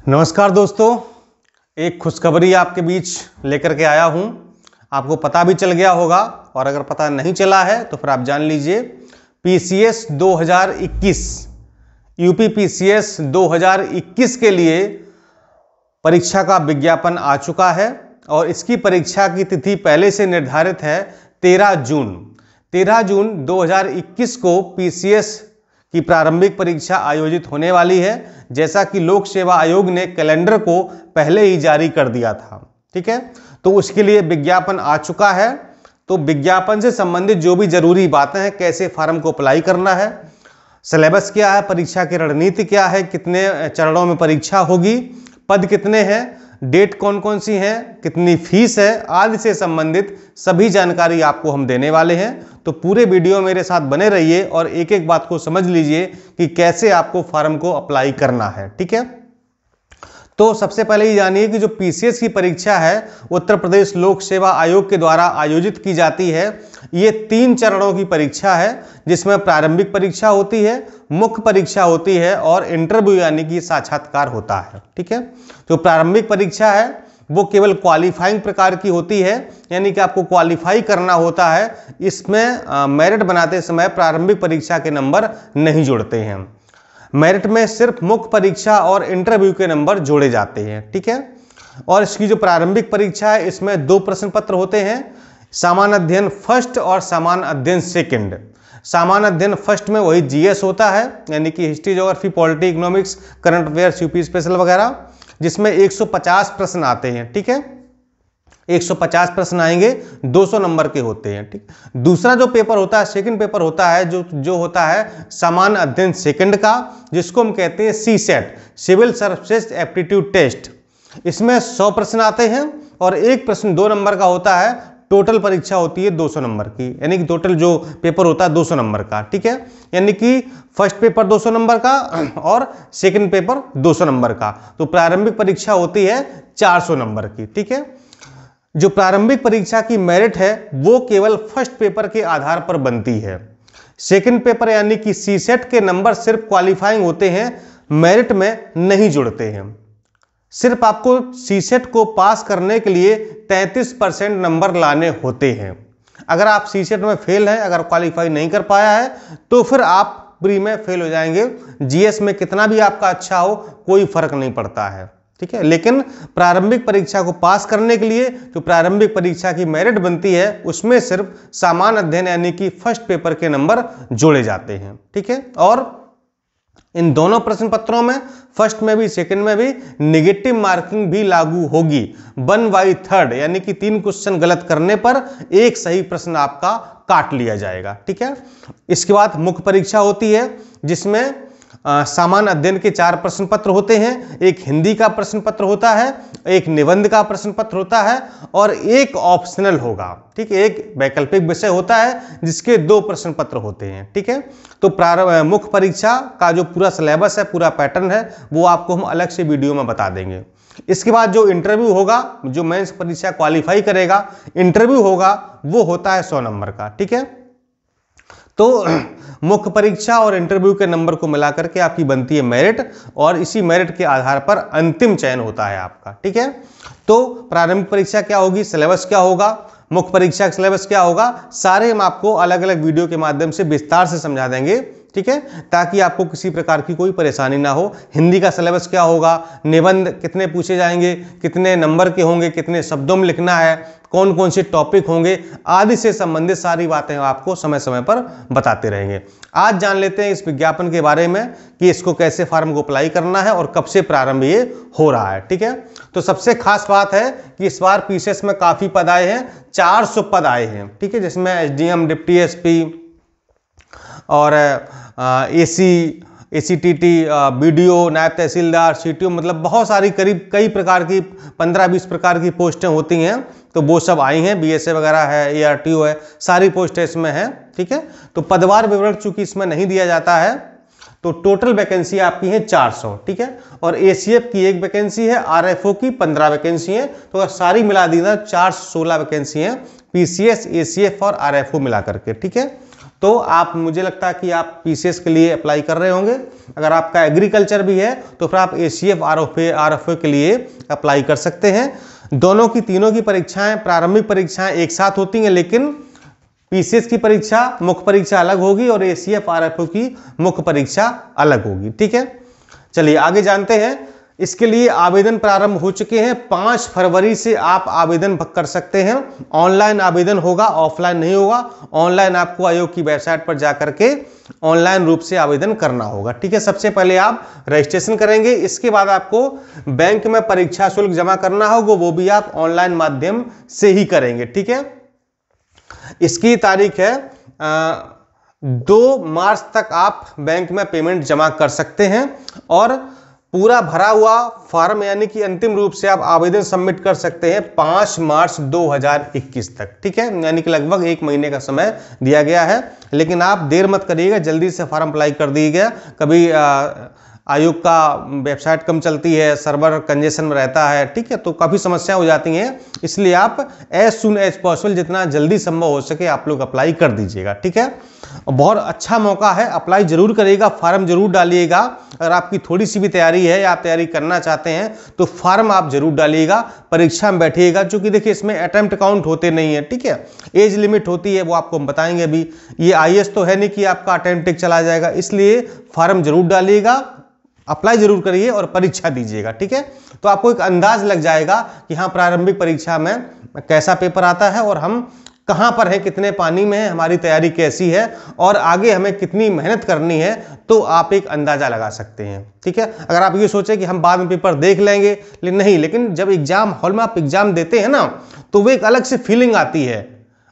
नमस्कार दोस्तों, एक खुशखबरी आपके बीच लेकर के आया हूं। आपको पता भी चल गया होगा और अगर पता नहीं चला है तो फिर आप जान लीजिए। पीसीएस 2021 यूपी पीसीएस 2021 के लिए परीक्षा का विज्ञापन आ चुका है और इसकी परीक्षा की तिथि पहले से निर्धारित है 13 जून 2021 को पीसीएस की प्रारंभिक परीक्षा आयोजित होने वाली है, जैसा कि लोक सेवा आयोग ने कैलेंडर को पहले ही जारी कर दिया था। ठीक है, तो उसके लिए विज्ञापन आ चुका है। तो विज्ञापन से संबंधित जो भी जरूरी बातें हैं, कैसे फॉर्म को अप्लाई करना है, सिलेबस क्या है, परीक्षा की रणनीति क्या है, कितने चरणों में परीक्षा होगी, पद कितने हैं, डेट कौन कौन सी हैं, कितनी फीस है, आदि से संबंधित सभी जानकारी आपको हम देने वाले हैं। तो पूरे वीडियो मेरे साथ बने रहिए और एक एक बात को समझ लीजिए कि कैसे आपको फॉर्म को अप्लाई करना है। ठीक है, तो सबसे पहले ये जानिए कि जो पीसीएस की परीक्षा है उत्तर प्रदेश लोक सेवा आयोग के द्वारा आयोजित की जाती है। ये 3 चरणों की परीक्षा है, जिसमें प्रारंभिक परीक्षा होती है, मुख्य परीक्षा होती है और इंटरव्यू यानी कि साक्षात्कार होता है। ठीक है, जो प्रारंभिक परीक्षा है वो केवल क्वालिफाइंग प्रकार की होती है, यानी कि आपको क्वालिफाई करना होता है। इसमें मेरिट बनाते समय प्रारंभिक परीक्षा के नंबर नहीं जुड़ते हैं। मेरिट में सिर्फ मुख्य परीक्षा और इंटरव्यू के नंबर जोड़े जाते हैं। ठीक है, और इसकी जो प्रारंभिक परीक्षा है इसमें 2 प्रश्न पत्र होते हैं, सामान्य अध्ययन फर्स्ट और सामान्य अध्ययन सेकंड। सामान्य अध्ययन फर्स्ट में वही जीएस होता है, यानी कि history, geography, polity, economics, current affairs, UP special वगैरह, जिसमें 150 प्रश्न आते हैं। ठीक है, 150 प्रश्न आएंगे, 200 नंबर के होते हैं। ठीक, दूसरा जो पेपर होता है, सेकंड पेपर होता है, जो होता है सामान्य अध्ययन सेकंड का, जिसको हम कहते हैं CSAT, civil services aptitude test. इसमें 100 प्रश्न आते हैं और एक प्रश्न 2 नंबर का होता है। टोटल परीक्षा होती है 200 नंबर की, यानी कि टोटल जो पेपर होता है 200 नंबर का। ठीक है, यानी कि फर्स्ट पेपर 200 नंबर का और सेकंड पेपर 200 नंबर का। तो प्रारंभिक परीक्षा होती है 400 नंबर की। ठीक है, जो प्रारंभिक परीक्षा की मेरिट है वो केवल फर्स्ट पेपर के आधार पर बनती है। सेकंड पेपर यानी कि सीसेट के नंबर सिर्फ क्वालिफाइंग होते हैं, मेरिट में नहीं जुड़ते हैं। सिर्फ आपको सीसेट को पास करने के लिए 33% नंबर लाने होते हैं। अगर आप सीसेट में फेल हैं, अगर क्वालिफाई नहीं कर पाया है, तो फिर आप प्री में फेल हो जाएंगे। जीएस में कितना भी आपका अच्छा हो, कोई फर्क नहीं पड़ता है। ठीक है, लेकिन प्रारंभिक परीक्षा को पास करने के लिए जो प्रारंभिक परीक्षा की मेरिट बनती है उसमें सिर्फ सामान्य अध्ययन यानी कि फर्स्ट पेपर के नंबर जोड़े जाते हैं। ठीक है, और इन दोनों प्रश्न पत्रों में, फर्स्ट में भी सेकंड में भी, नेगेटिव मार्किंग भी लागू होगी। 1/3 यानी कि 3 क्वेश्चन गलत करने पर एक सही प्रश्न आपका काट लिया जाएगा। ठीक है, इसके बाद मुख्य परीक्षा होती है, जिसमें सामान्य अध्ययन के 4 प्रश्न पत्र होते हैं। एक हिंदी का प्रश्न पत्र होता है, एक निबंध का प्रश्न पत्र होता है और एक ऑप्शनल होगा। ठीक है, एक वैकल्पिक विषय होता है जिसके 2 प्रश्न पत्र होते हैं। ठीक है, तो मुख्य परीक्षा का जो पूरा सिलेबस है, पूरा पैटर्न है, वो आपको हम अलग से वीडियो में बता देंगे। इसके बाद जो इंटरव्यू होगा, जो मेंस परीक्षा क्वालिफाई करेगा, इंटरव्यू होगा, वो होता है 100 नंबर का। ठीक है, तो मुख्य परीक्षा और इंटरव्यू के नंबर को मिलाकर के आपकी बनती है मेरिट और इसी मेरिट के आधार पर अंतिम चयन होता है आपका। ठीक है, तो प्रारंभिक परीक्षा क्या होगी, सिलेबस क्या होगा, मुख्य परीक्षा का सिलेबस क्या होगा, सारे हम आपको अलग अलग वीडियो के माध्यम से विस्तार से समझा देंगे। ठीक है, ताकि आपको किसी प्रकार की कोई परेशानी ना हो। हिंदी का सिलेबस क्या होगा, निबंध कितने पूछे जाएंगे, कितने नंबर के होंगे, कितने शब्दों में लिखना है, कौन कौन से टॉपिक होंगे, आदि से संबंधित सारी बातें आपको समय समय पर बताते रहेंगे। आज जान लेते हैं इस विज्ञापन के बारे में कि इसको कैसे फॉर्म को अप्लाई करना है और कब से प्रारंभ ये हो रहा है। ठीक है, तो सबसे खास बात है कि इस बार पीसीएस में काफी पद आए हैं, 400 पद आए हैं। ठीक है, जिसमें एसडीएम, डिप्टी एसपी और एसीटीटी, बीडीओ, नायब तहसीलदार, सीटीओ, मतलब बहुत सारी करीब कई प्रकार की 15-20 प्रकार की पोस्टें होती हैं। तो वो सब आई हैं, बीएसए वगैरह है, एआरटीओ है, सारी पोस्टें इसमें हैं। ठीक है, तो पदवार विवरण चूंकि इसमें नहीं दिया जाता है, तो टोटल वैकेंसी आपकी है 400। ठीक है, और एसीएफ की 1 वैकेंसी है, आरएफओ की 15 वैकेंसी है। तो अगर सारी मिला दी ना 416 वैकेंसी है, पीसीएस, एसीएफ और आरएफओ मिला करके। ठीक है, तो आप, मुझे लगता है कि आप पीसीएस के लिए अप्लाई कर रहे होंगे। अगर आपका एग्रीकल्चर भी है तो फिर आप एसीएफ आरएफओ के लिए अप्लाई कर सकते हैं। दोनों की, तीनों की परीक्षाएं, प्रारंभिक परीक्षाएं एक साथ होती हैं, लेकिन पीसीएस की परीक्षा मुख्य परीक्षा अलग होगी और एसीएफ आरएफओ की मुख्य परीक्षा अलग होगी। ठीक है, चलिए आगे जानते हैं। इसके लिए आवेदन प्रारंभ हो चुके हैं। 5 फरवरी से आप आवेदन कर सकते हैं। ऑनलाइन आवेदन होगा, ऑफलाइन नहीं होगा। ऑनलाइन आपको आयोग की वेबसाइट पर जाकर के ऑनलाइन रूप से आवेदन करना होगा। ठीक है, सबसे पहले आप रजिस्ट्रेशन करेंगे, इसके बाद आपको बैंक में परीक्षा शुल्क जमा करना होगा, वो भी आप ऑनलाइन माध्यम से ही करेंगे। ठीक है, इसकी तारीख है 2 मार्च तक आप बैंक में पेमेंट जमा कर सकते हैं और पूरा भरा हुआ फॉर्म यानी कि अंतिम रूप से आप आवेदन सबमिट कर सकते हैं 5 मार्च 2021 तक। ठीक है, यानी कि लगभग 1 महीने का समय दिया गया है, लेकिन आप देर मत करिएगा, जल्दी से फॉर्म अप्लाई कर दीजिएगा। कभी आयोग का वेबसाइट कम चलती है, सर्वर कंजेशन में रहता है, ठीक है, तो काफ़ी समस्या हो जाती हैं, इसलिए आप एज सुन एज पॉसिबल, जितना जल्दी संभव हो सके आप लोग अप्लाई कर दीजिएगा। ठीक है, बहुत अच्छा मौका है, अप्लाई जरूर करिएगा, फॉर्म जरूर डालिएगा। अगर आपकी थोड़ी सी भी तैयारी है या आप तैयारी करना चाहते हैं तो फॉर्म आप जरूर डालिएगा, परीक्षा में बैठिएगा, क्योंकि देखिए इसमें अटेम्प्ट काउंट होते नहीं है। ठीक है, एज लिमिट होती है, वो आपको हम बताएंगे अभी। ये आईएएस तो है नहीं कि आपका अटेम्प्ट चला जाएगा, इसलिए फॉर्म जरूर डालिएगा, अप्लाई जरूर करिए और परीक्षा दीजिएगा। ठीक है, तो आपको एक अंदाज लग जाएगा कि हाँ प्रारंभिक परीक्षा में कैसा पेपर आता है और हम कहाँ पर हैं, कितने पानी में है, हमारी तैयारी कैसी है और आगे हमें कितनी मेहनत करनी है, तो आप एक अंदाजा लगा सकते हैं। ठीक है, अगर आप ये सोचें कि हम बाद में पेपर देख लेंगे, लेकिन जब एग्जाम हॉल में आप एग्जाम देते हैं ना, तो वो एक अलग से फीलिंग आती है,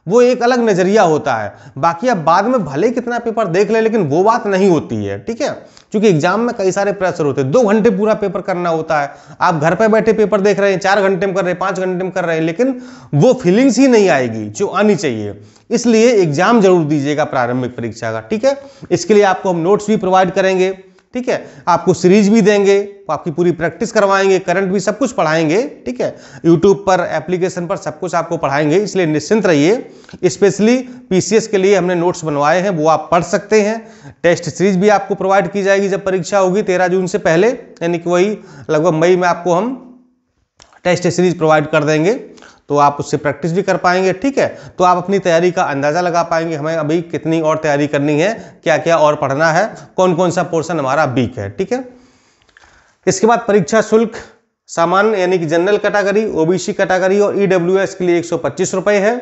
वो एक अलग नजरिया होता है। बाकी आप बाद में भले कितना पेपर देख लें, लेकिन वो बात नहीं होती है। ठीक है, क्योंकि एग्जाम में कई सारे प्रेशर होते हैं, 2 घंटे पूरा पेपर करना होता है। आप घर पे बैठे पेपर देख रहे हैं, 4 घंटे में कर रहे हैं, 5 घंटे में कर रहे हैं, लेकिन वो फीलिंग्स ही नहीं आएगी जो आनी चाहिए। इसलिए एग्जाम जरूर दीजिएगा प्रारंभिक परीक्षा का। ठीक है, इसके लिए आपको हम नोट्स भी प्रोवाइड करेंगे। ठीक है, आपको सीरीज भी देंगे, आपकी पूरी प्रैक्टिस करवाएंगे, करंट भी सब कुछ पढ़ाएंगे। ठीक है, यूट्यूब पर, एप्लीकेशन पर सब कुछ आपको पढ़ाएंगे, इसलिए निश्चिंत रहिए। स्पेशली पीसीएस के लिए हमने नोट्स बनवाए हैं, वो आप पढ़ सकते हैं। टेस्ट सीरीज भी आपको प्रोवाइड की जाएगी जब परीक्षा होगी 13 जून से पहले, यानी कि वही लगभग मई में आपको हम टेस्ट सीरीज प्रोवाइड कर देंगे, तो आप उससे प्रैक्टिस भी कर पाएंगे। ठीक है, तो आप अपनी तैयारी का अंदाजा लगा पाएंगे, हमें अभी कितनी और तैयारी करनी है, क्या क्या और पढ़ना है, कौन कौन सा पोर्शन हमारा वीक है। ठीक है, इसके बाद परीक्षा शुल्क सामान्य यानी कि जनरल कैटेगरी, ओबीसी कैटेगरी और ईडब्ल्यूएस के लिए 125 रुपए है।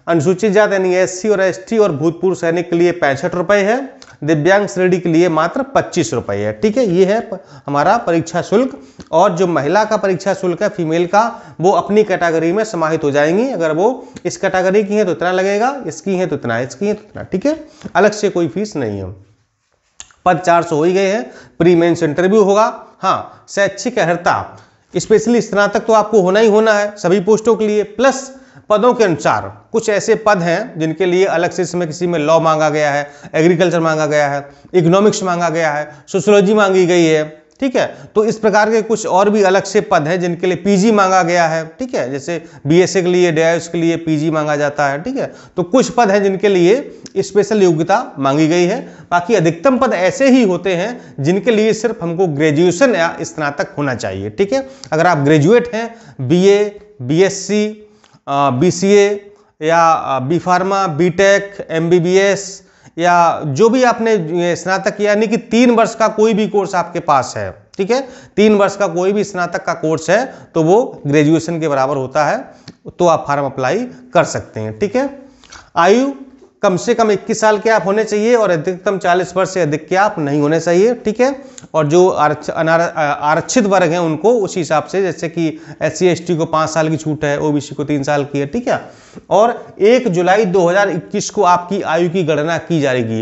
अनुसूचित जाति यानी एससी और एसटी और भूतपूर्व सैनिक के लिए 65 रुपए है। दिव्यांग श्रेणी के लिए मात्र 25 रुपए है। ठीक है, ये है हमारा परीक्षा शुल्क। और जो महिला का परीक्षा शुल्क है, फीमेल का, वो अपनी कैटेगरी में समाहित हो जाएंगी। अगर वो इस कैटेगरी की है तो इतना लगेगा, इसकी है तो इतना, इसकी है तो इतना। ठीक है, अलग से कोई फीस नहीं है। पद 400 हो ही गए हैं। प्री मेंस इंटरव्यू होगा। हाँ, शैक्षिक अर्हता स्पेशली स्नातक तो आपको होना ही होना है सभी पोस्टों के लिए, प्लस पदों के अनुसार कुछ ऐसे पद हैं जिनके लिए अलग से, इसमें किसी में लॉ मांगा गया है, एग्रीकल्चर मांगा गया है, इकोनॉमिक्स मांगा गया है, सोशियोलॉजी मांगी गई है। ठीक है, तो इस प्रकार के कुछ और भी अलग से पद हैं जिनके लिए पीजी मांगा गया है। ठीक है, जैसे बीएसए के लिए, डीआईएस के लिए पीजी मांगा जाता है। ठीक है, तो कुछ पद हैं जिनके लिए स्पेशल योग्यता मांगी गई है। बाकी अधिकतम पद ऐसे ही होते हैं जिनके लिए सिर्फ हमको ग्रेजुएशन या स्नातक होना चाहिए। ठीक है, अगर आप ग्रेजुएट हैं, बीए, बीएससी, बीसीए या बी फार्मा, बीटेक, एमबीबीएस या जो भी आपने स्नातक किया, यानी कि 3 वर्ष का कोई भी कोर्स आपके पास है, ठीक है, 3 वर्ष का कोई भी स्नातक का कोर्स है, तो वो ग्रेजुएशन के बराबर होता है, तो आप फॉर्म अप्लाई कर सकते हैं। ठीक है, आयु कम से कम 21 साल के आप होने चाहिए और अधिकतम 40 वर्ष से अधिक के आप नहीं होने चाहिए। ठीक है, और जो आरक्षित वर्ग हैं उनको उस हिसाब से, जैसे कि एससी एसटी को 5 साल की छूट है, ओबीसी को 3 साल की है। ठीक है, और 1 जुलाई 2021 को आपकी आयु की गणना की जाएगी,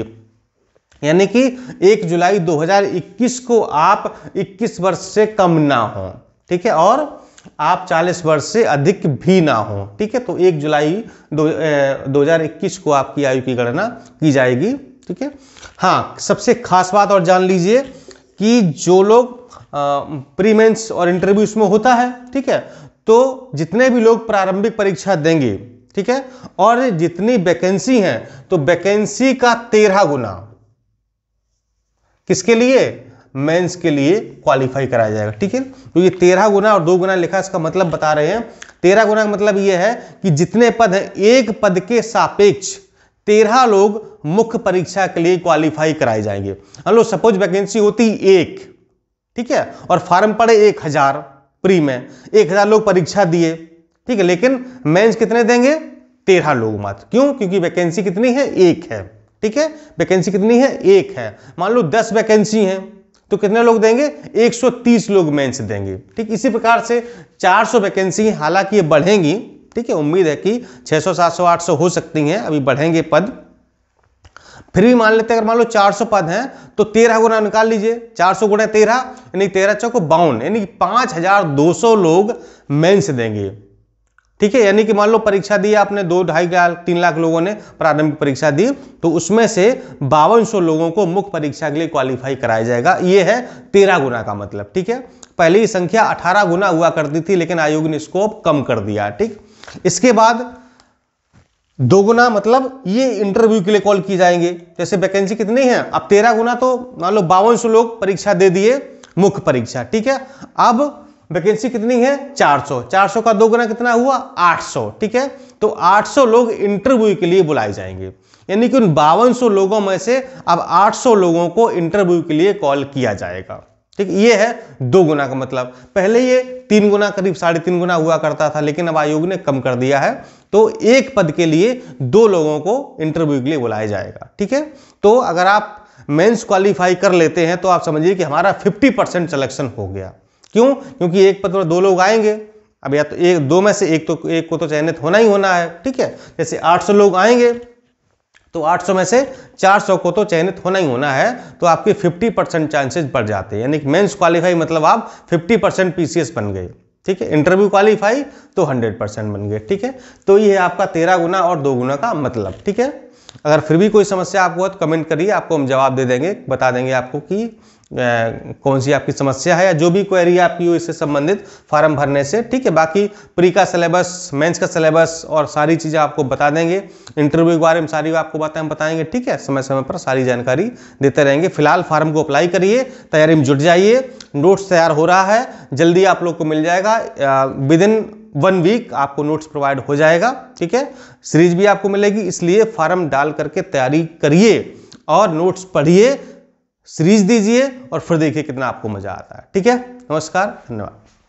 यानी कि 1 जुलाई 2021 को आप 21 वर्ष से कम ना हो। ठीक है, और आप 40 वर्ष से अधिक भी ना हो। ठीक है, तो 1 जुलाई 2021 को आपकी आयु की गणना की जाएगी। ठीक है, हाँ, सबसे खास बात और जान लीजिए कि जो लोग प्री मेंस और इंटरव्यू में होता है, ठीक है, तो जितने भी लोग प्रारंभिक परीक्षा देंगे, ठीक है। और जितनी वैकेंसी है तो वैकेंसी का 13 गुना किसके लिए, मेंस के लिए क्वालिफाई कराया जाएगा, ठीक है। तो ये 13 गुना और 2 गुना लिखा, इसका मतलब बता रहे हैं। 13 गुना का मतलब ये है कि जितने पद हैं एक पद के सापेक्ष 13 लोग मुख्य परीक्षा के लिए क्वालिफाई कराए जाएंगे। लो सपोज वैकेंसी होती 1, ठीक है, और फॉर्म पड़े 1000, प्री में 1000 लोग परीक्षा दिए, ठीक है, लेकिन मेंस कितने देंगे, 13 लोग मात्र। क्यों, क्योंकि वैकेंसी कितनी है, 1 है, ठीक है, वैकेंसी कितनी है, 1 है। मान लो 10 वैकेंसी हैं तो कितने लोग देंगे, 130 लोग मेंस देंगे, ठीक। इसी प्रकार से 400 वैकेंसी, हालांकि ये बढ़ेंगी, ठीक है, उम्मीद है कि 600 700 800 हो सकती हैं, अभी बढ़ेंगे पद, फिर भी मान लेते हैं अगर मान लो 400 पद हैं तो 13 गुना निकाल लीजिए, 400 गुना 13 यानी 13 चौको 52, यानी 5200 लोग मेंस देंगे, ठीक है। यानी कि मान लो परीक्षा दी आपने 2 2.5 लाख 3 लाख लोगों ने प्रारंभिक परीक्षा दी, तो उसमें से 5200 लोगों को मुख्य परीक्षा के लिए क्वालिफाई कराया जाएगा। ये है 13 गुना का मतलब, ठीक है। पहले ही संख्या 18 गुना हुआ करती थी, लेकिन आयोग ने इसको कम कर दिया, ठीक। इसके बाद 2 गुना मतलब ये इंटरव्यू के लिए कॉल की जाएंगे। जैसे वैकेंसी कितनी है, अब 13 गुना तो मान लो 5200 लोग परीक्षा दे दिए मुख्य परीक्षा, ठीक है। अब वैकेंसी कितनी है, 400, 400 का 2 गुना कितना हुआ, 800, ठीक है। तो 800 लोग इंटरव्यू के लिए बुलाए जाएंगे, यानी कि उन 5200 लोगों में से अब 800 लोगों को इंटरव्यू के लिए कॉल किया जाएगा, ठीक। ये है 2 गुना का मतलब। पहले ये 3 गुना करीब 3.5 गुना हुआ करता था, लेकिन अब आयोग ने कम कर दिया है, तो एक पद के लिए 2 लोगों को इंटरव्यू के लिए बुलाया जाएगा, ठीक है। तो अगर आप मेंस क्वालिफाई कर लेते हैं तो आप समझिए कि हमारा 50% सिलेक्शन हो गया। क्यों, क्योंकि एक पद पर 2 लोग आएंगे, अब या तो 2 में से एक को तो चयनित होना ही होना है, ठीक है। जैसे 800 लोग आएंगे तो 800 में से 400 को तो चयनित होना ही होना है, तो आपके 50% चांसेस बढ़ जाते हैं। यानी कि मेंस क्वालिफाई मतलब आप 50% पीसीएस बन गए, ठीक है। इंटरव्यू क्वालिफाई तो 100% बन गए, ठीक है। तो ये है आपका 13 गुना और 2 गुना का मतलब, ठीक है। अगर फिर भी कोई समस्या आपको हो तो कमेंट करिए, आपको हम जवाब दे देंगे, बता देंगे आपको कि कौन सी आपकी समस्या है या जो भी क्वेरी आपकी हो इससे संबंधित फॉर्म भरने से, ठीक है। बाकी प्री का सिलेबस, मेंस का सिलेबस और सारी चीज़ें आपको बता देंगे, इंटरव्यू के बारे में सारी आपको बातें हम बताएंगे, ठीक है। समय समय पर सारी जानकारी देते रहेंगे। फिलहाल फॉर्म को अप्लाई करिए, तैयारी में जुट जाइए, नोट्स तैयार हो रहा है, जल्दी आप लोग को मिल जाएगा, विदिन 1 वीक आपको नोट्स प्रोवाइड हो जाएगा, ठीक है। सीरीज भी आपको मिलेगी, इसलिए फॉर्म डाल करके तैयारी करिए और नोट्स पढ़िए, सीरीज दीजिए और फिर देखिए कितना आपको मजा आता है, ठीक है। नमस्कार, धन्यवाद।